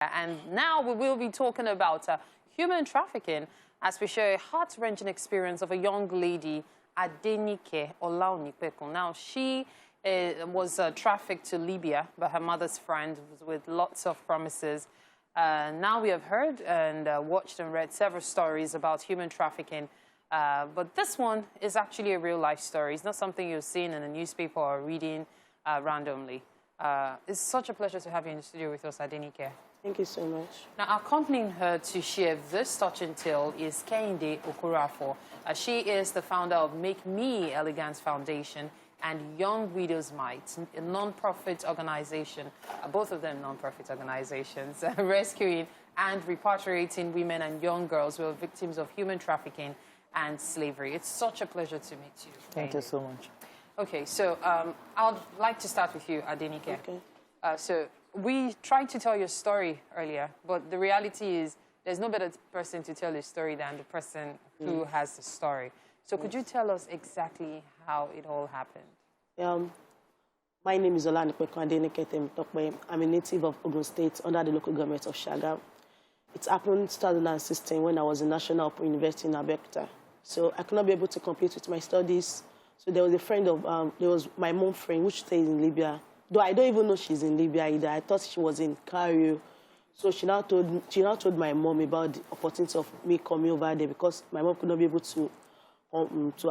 And now we will be talking about human trafficking as we share a heart-wrenching experience of a young lady, Adenike Olanipekun. Now, she was trafficked to Libya by her mother's friend with lots of promises. Now we have heard and watched and read several stories about human trafficking. But this one is actually a real-life story. It's not something you've seen in a newspaper or reading randomly. It's such a pleasure to have you in the studio with us, Adenike. Thank you so much. Now, accompanying her to share this touching tale is Kehinde Okorafor. She is the founder of Make Me Elegant Foundation and Young Widows Might, a non-profit organization, both of them non-profit organizations, rescuing and repatriating women and young girls who are victims of human trafficking and slavery. It's such a pleasure to meet you. Thank you so much. Okay, so I'd like to start with you, Adenike. Okay. So we tried to tell your story earlier, but the reality is there's no better person to tell your story than the person who has the story. So could you tell us exactly how it all happened? My name is Adenike Olanipekun. I'm a native of Ogun State under the local government of Shagam. It happened in 2016 when I was in National Open University in Adenike. So I could not be able to complete with my studies. So there was a friend of, there was my mom's friend, which stays in Libya. Though I don't even know she's in Libya either. I thought she was in Cairo. So she now told my mom about the opportunity of me coming over there because my mom could not be able to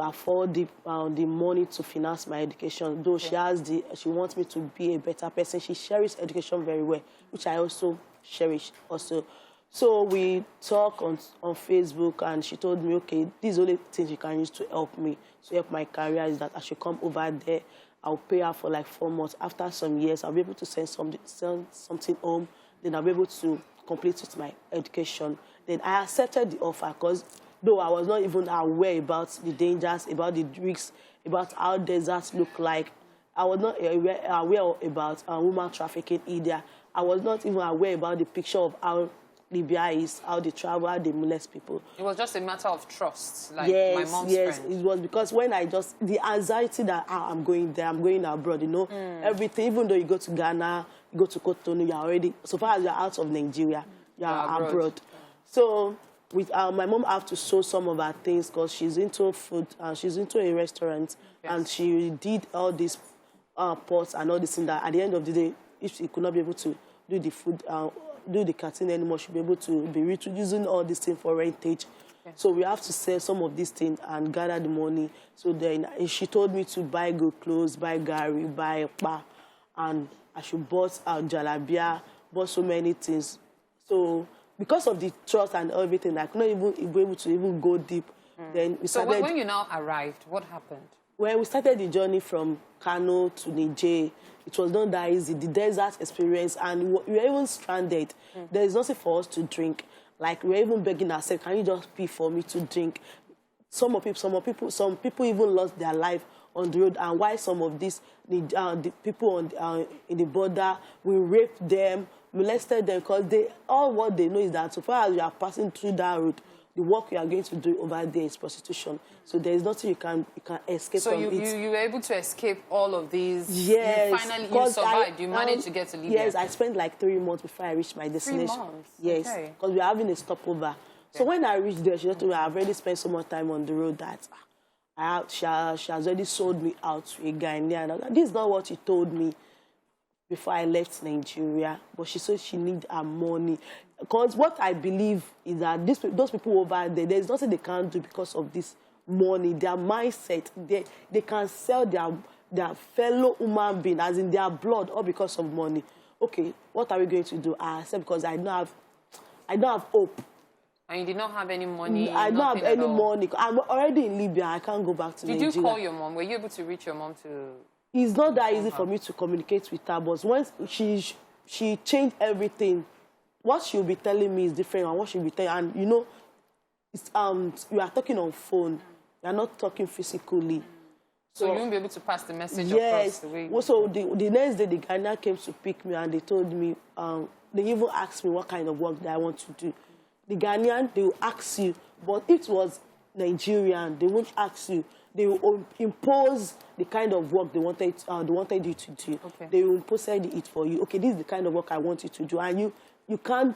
afford the money to finance my education. Though she wants me to be a better person. She cherishes education very well, which I also cherish also. So we talk on Facebook, and she told me, okay, these are the things you can use to help me, to help my career, is that I should come over there. I'll pay her for like 4 months. After some years, I'll be able to send something home. Then I'll be able to complete with my education. Then I accepted the offer because though I was not even aware about the dangers, about the risks, about how deserts look like, I was not aware about woman trafficking either. I was not even aware about the picture of how Libya is, how they travel, how they molest people. It was just a matter of trust, like my mom's friend. friend. It was because when the anxiety that I'm going there, I'm going abroad, you know, everything, even though you go to Ghana, you go to Cotonou, you're already, so far as you're out of Nigeria, you're abroad. So with my mom have to sew some of her things because she's into food, she's into a restaurant, and she did all these pots and all this thing that at the end of the day, if she could not be able to do the food, do the cutting anymore, she'll be able to be using all these things for rentage. Okay. So we have to sell some of these things and gather the money. So then she told me to buy good clothes, buy gari, buy pa, and I should bought jalabia, bought so many things. So because of the trust and everything, I could not even be able to even go deep. Then we started. So when you now arrived, what happened? When we started the journey from Kano to Niger, it was not that easy. The desert experience, and we were even stranded. There is nothing for us to drink. Like, we were even begging ourselves, can you just pay for me to drink? Some people even lost their life on the road. And why some of these the people in the border, we raped them, molested them, because all what they know is that so far as you are passing through that road, the work you are going to do over there is prostitution. So there is nothing you can escape from it. So you were able to escape all of these? Yes. You survived. You managed to get to Libya? Yes, I spent like 3 months before I reached my destination. 3 months? Yes, because we are having a stopover. Okay. So when I reached there, she told me I've already spent so much time on the road that she has already sold me out to a Ghanaian. And this is not what she told me before I left Nigeria, but she said she needs her money. Because what I believe is that those people over there, there's nothing they can't do because of this money, their mindset. They can sell their fellow human being, as in their blood, all because of money. Okay, what are we going to do? I said, because I don't have hope. And you did not have any money? I don't have any money. I'm already in Libya. I can't go back to Nigeria. Did you call your mom? Were you able to reach your mom to... It's not that easy for me to communicate with her, but once she changed everything, what she'll be telling me is different than what she'll be telling. And you know, it's, you are talking on phone, you are not talking physically. So you won't be able to pass the message across the way. So the next day, the Ghanaian came to pick me, and they told me, they even asked me what kind of work that I want to do. The Ghanaian, they will ask you, but if it was Nigerian, they won't ask you. They will impose the kind of work they wanted you to do. Okay. They will impose it for you. Okay, this is the kind of work I want you to do. And you can't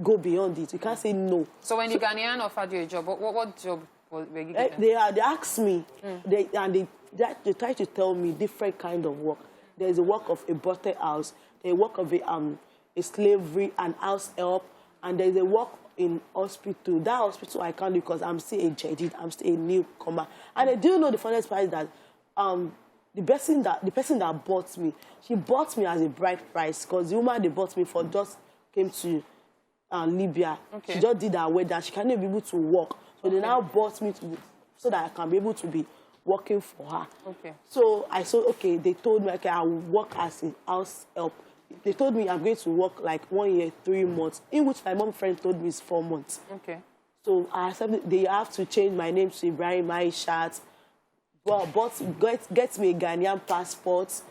go beyond it. You can't say no. So when the Ghanaian offered you a job, what job were you given? They asked me, they try to tell me different kind of work. There's a work of a brothel house, there's a work of a slavery and house help, and there's a work in hospital. That hospital I can't do because I'm still a jaded, I'm still a newcomer. And I do know the funniest part is that the person that bought me, she bought me as a bride price because the woman they bought me for just came to Libya. Okay. She just did her wedding. She can't be able to work. So they now bought me so that I can be able to be working for her. Okay. So I said, okay, they told me, okay, I will work as a house help. They told me I'm going to work like 1 year, 3 months, in which my mom friend told me it's 4 months. Okay. So I accepted, they have to change my name to Ibrahim Aishat. Well, get me a Ghanaian passport,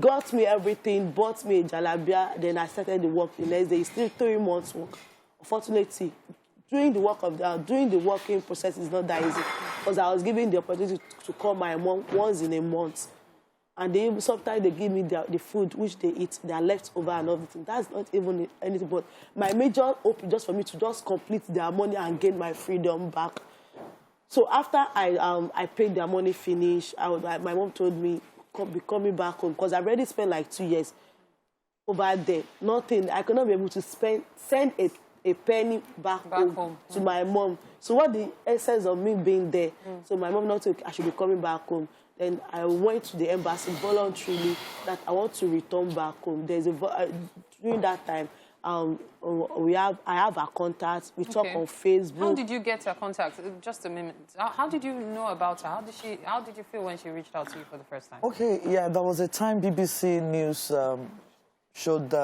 got me everything, bought me a jalabia, then I started the work the next day. It's still 3 months work. Unfortunately, doing the working process is not that easy because I was given the opportunity to call my mom once in a month. And sometimes they give me the food which they eat, they are left over and everything. That's not even anything, but my major hope is just for me to just complete their money and gain my freedom back. So after I paid their money finish, my mom told me, be coming back home because I've already spent like 2 years over there. Nothing. I could not be able to send a penny back home to my mom. So what the essence of me being there? So my mom not told I should be coming back home. Then I went to the embassy voluntarily that I want to return back home. During that time, I have her contact. We talk on Facebook. How did you get her contact? Just a minute. How did you know about her? How did you feel when she reached out to you for the first time? Okay, yeah, there was a time BBC News showed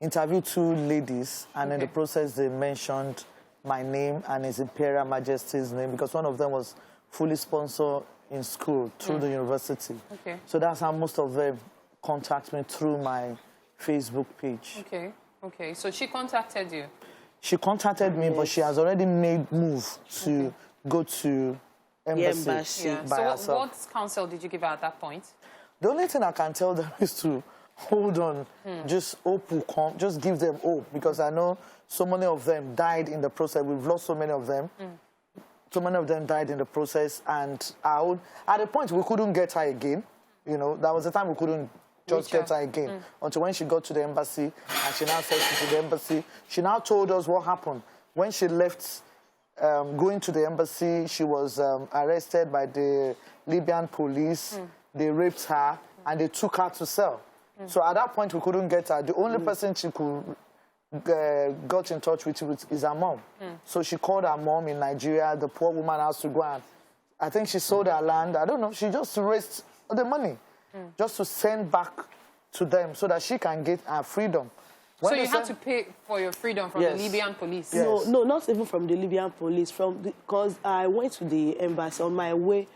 interviewed 2 ladies, and in the process they mentioned my name and His Imperial Majesty's name because one of them was fully sponsored in school through the university. Okay. So that's how most of them contact me through my Facebook page. Okay. Okay. So she contacted you? She contacted me, but she has already made move to go to embassy by herself. So what counsel did you give her at that point? The only thing I can tell them is to hold on, just hope will come, just give them hope because I know so many of them died in the process. We've lost so many of them. So many of them died in the process, and at a point we couldn't get her again. You know, that was the time we couldn't just get her again until when she got to the embassy, and she now said to the embassy. She now told us what happened when she left. Going to the embassy, she was arrested by the Libyan police. They raped her and they took her to cell. So at that point we couldn't get her. The only person she could got in touch with is her mom. So she called her mom in Nigeria. The poor woman has to go and I think she sold her land. I don't know. She just raised the money just to send back to them so that she can get her freedom. When so you had to pay for your freedom from the Libyan police? Yes. No, not even from the Libyan police. Because I went to the embassy. On my way,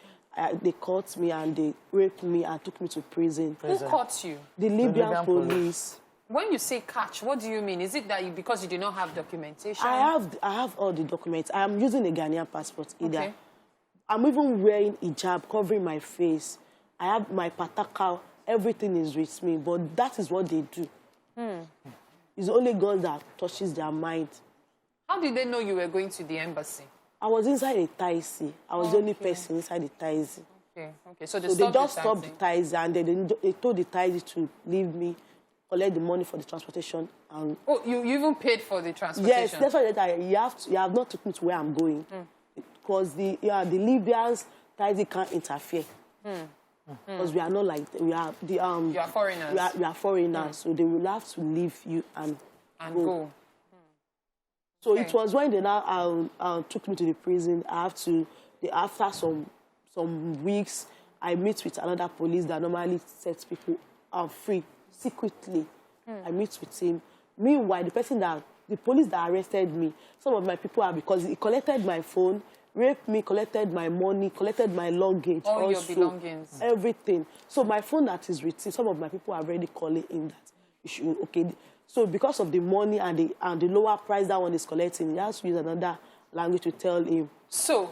they caught me and they raped me and took me to prison. Who caught you? The Libyan police. When you say catch, what do you mean? Is it that because you do not have documentation? I have all the documents. I am using a Ghanaian passport either. Okay. I'm even wearing hijab, covering my face. I have my pataka. Everything is with me. But that is what they do. It's only God that touches their mind. How did they know you were going to the embassy? I was inside a taxi. I was the only person inside the taxi. Okay, okay. So they just stopped the taxi and they told the taxi to leave me, collect the money for the transportation. And oh, you even paid for the transportation? Yes, that's why you have not taken me to where I'm going. Because the Libyans, taxi can't interfere. Because we are not like we are the you are foreigners. We are foreigners, so they will have to leave you and go. So it was when they now took me to the prison. After some weeks, I meet with another police that normally sets people free secretly. I meet with him. Meanwhile, the police that arrested me, some of my people are because he collected my phone, raped me, collected my money, collected my luggage. All your belongings. Everything. So my phone that is written, some of my people are already calling him that you should, okay. So because of the money and the lower price that one is collecting, he has to use another language to tell him. So,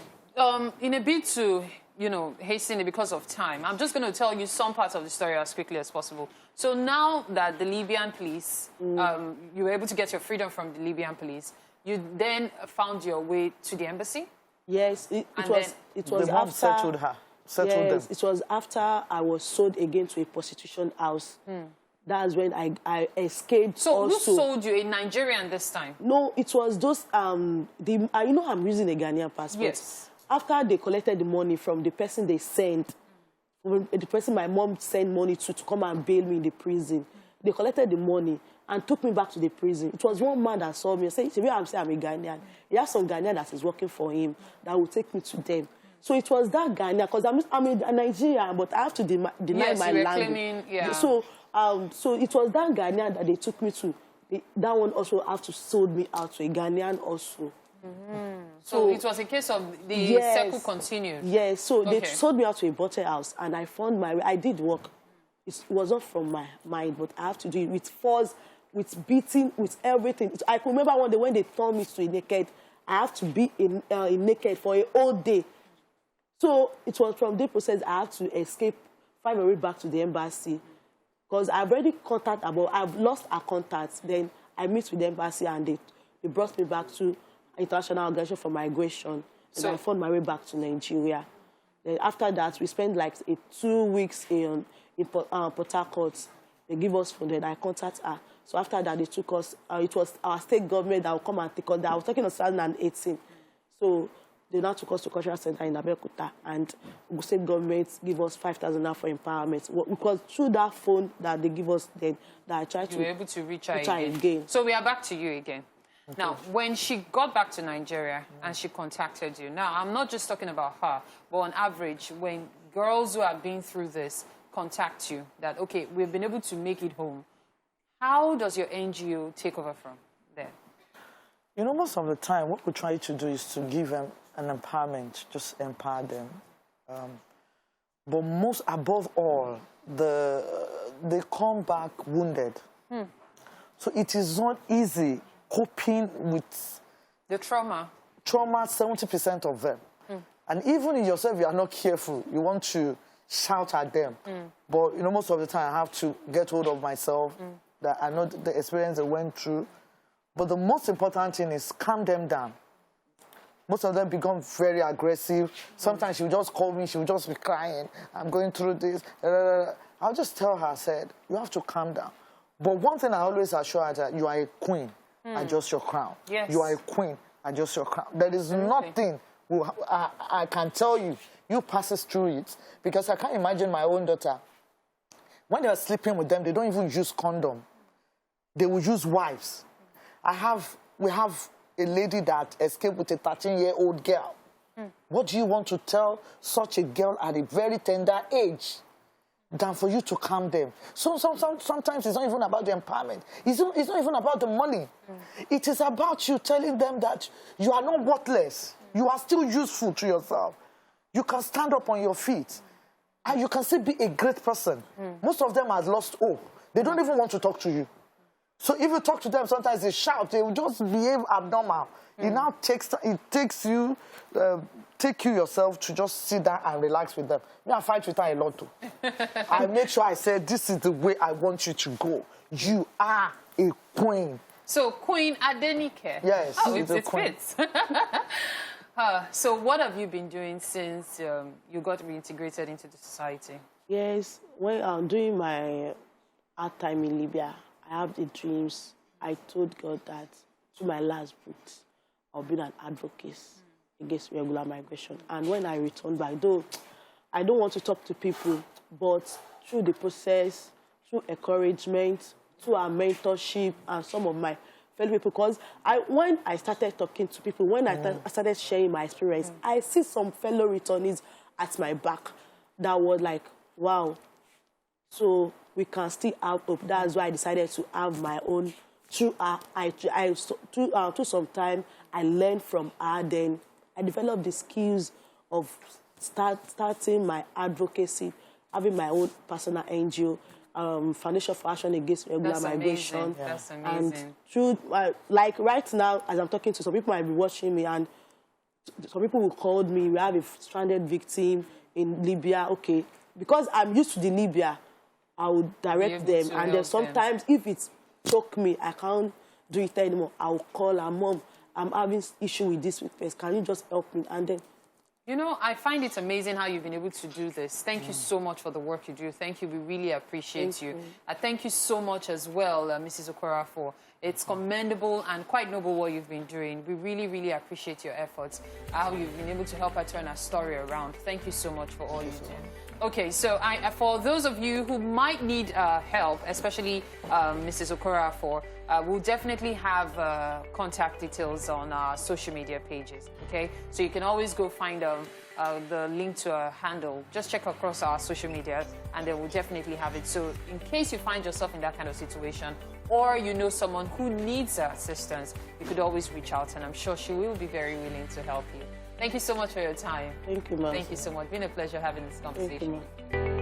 in a bid to you know, hasten it because of time. I'm just going to tell you some parts of the story as quickly as possible. So now that the Libyan police, you were able to get your freedom from the Libyan police, you then found your way to the embassy? Yes, it was the mom after... settled her. Settled them. It was after I was sold again to a prostitution house. That's when I escaped. So also. who sold you? A Nigerian this time? No, it was those, you know I'm using a Ghanaian passport. Yes. After they collected the money from the person they sent, the person my mom sent money to come and bail me in the prison, they collected the money and took me back to the prison. It was one man that saw me and said, I'm saying I'm a Ghanaian. He has some Ghanaian that is working for him that will take me to them. So it was that Ghanaian, because I'm a Nigerian, but I have to deny my language. Claiming, yeah. So it was that Ghanaian that they took me to. That one also have to sold me out to a Ghanaian also. So it was a case of the circle continued. Yes, so they sold me out to a bottle house, and I found my way. I did work. It was not from my mind, but I have to do it with force, with beating, with everything. I can remember one day when they turned me to a naked, I have to be in naked for a whole day. So it was from the process I had to escape, find my way back to the embassy. Because I've already I've lost our contacts. Then I meet with the embassy and they brought me back to International Organization for Migration. And I found my way back to Nigeria. Then after that, we spent like 2 weeks in Port Harcourt. They give us food, and I contact her. So after that, they took us, it was our state government that will come and take us there. I was talking of 2018. So they now took us to cultural center in Abeokuta, and the state government give us 5,000 naira for empowerment. Because through that phone that they give us then, that I tried to... You were able to reach her again. So we are back to you again. Okay. Now, when she got back to Nigeria and she contacted you, now I'm not just talking about her, but on average, when girls who have been through this contact you, that, okay, we've been able to make it home, how does your NGO take over from there? You know, most of the time, what we try to do is to give them an empowerment, just empower them. But most, above all, they come back wounded. So it is not easy coping with the trauma. Trauma, 70% of them. And even in yourself, you are not careful. You want to shout at them. But, you know, most of the time, I have to get hold of myself, that I know the experience they went through. But the most important thing is calm them down. Most of them become very aggressive. Sometimes she will just call me, she will just be crying. I'm going through this. I'll just tell her, I said, you have to calm down. But one thing I always assure her that you are a queen, adjust your crown. Yes. You are a queen, adjust your crown. There is nothing I can tell you, you passes through it. Because I can't imagine my own daughter. When they are sleeping with them, they don't even use condom. They will use wipes. We have a lady that escaped with a 13-year-old girl. What do you want to tell such a girl at a very tender age than for you to calm them? Sometimes it's not even about the empowerment. It's not even about the money. It is about you telling them that you are not worthless. You are still useful to yourself. You can stand up on your feet. And you can still be a great person. Most of them have lost hope. They don't even want to talk to you. So if you talk to them, sometimes they shout. They will just behave abnormal. It now takes you yourself to just sit down and relax with them. Me, I fight with her a lot too. I make sure I say, this is the way I want you to go. You are a queen. So Queen Adenike. Yes, oh, it fits. So what have you been doing since you got reintegrated into the society? Yes, when I'm doing my hard time in Libya, I have the dreams. I told God that to my last breath, I'll be an advocate against regular migration. And when I return back, though I don't want to talk to people, but through the process, through encouragement, through our mentorship and some of my fellow people, because when I started talking to people, when I started sharing my experience, I see some fellow returnees at my back that were like, wow, so we can still have hope. That's why I decided to have my own. Through some time, I learned from her. Then I developed the skills of starting my advocacy, having my own personal NGO, Foundation for Action Against Regular Migration. That's amazing. And through, like right now, as I'm talking to some people, might be watching me, and some people will call me. We have a stranded victim in Libya, okay, because I'm used to the Libya, I would direct them. And then sometimes if it's took me, I can't do it anymore. I'll call her, Mom, I'm having issue with this witness. Can you just help me? And then, you know, I find it amazing how you've been able to do this. Thank you so much for the work you do. Thank you. We really appreciate you. Thank you so much as well, Mrs. Okora, for it's commendable and quite noble what you've been doing. We really, really appreciate your efforts, how you've been able to help her turn our story around. Thank you so much for all you do. Okay, so for those of you who might need help, especially Mrs. Okora, we'll definitely have contact details on our social media pages, okay? So you can always go find the link to her handle. Just check across our social media and then we'll definitely have it. So in case you find yourself in that kind of situation or you know someone who needs assistance, you could always reach out and I'm sure she will be very willing to help you. Thank you so much for your time. Thank you, ma'am. Thank you so much. It's been a pleasure having this conversation. Thank you, ma'am.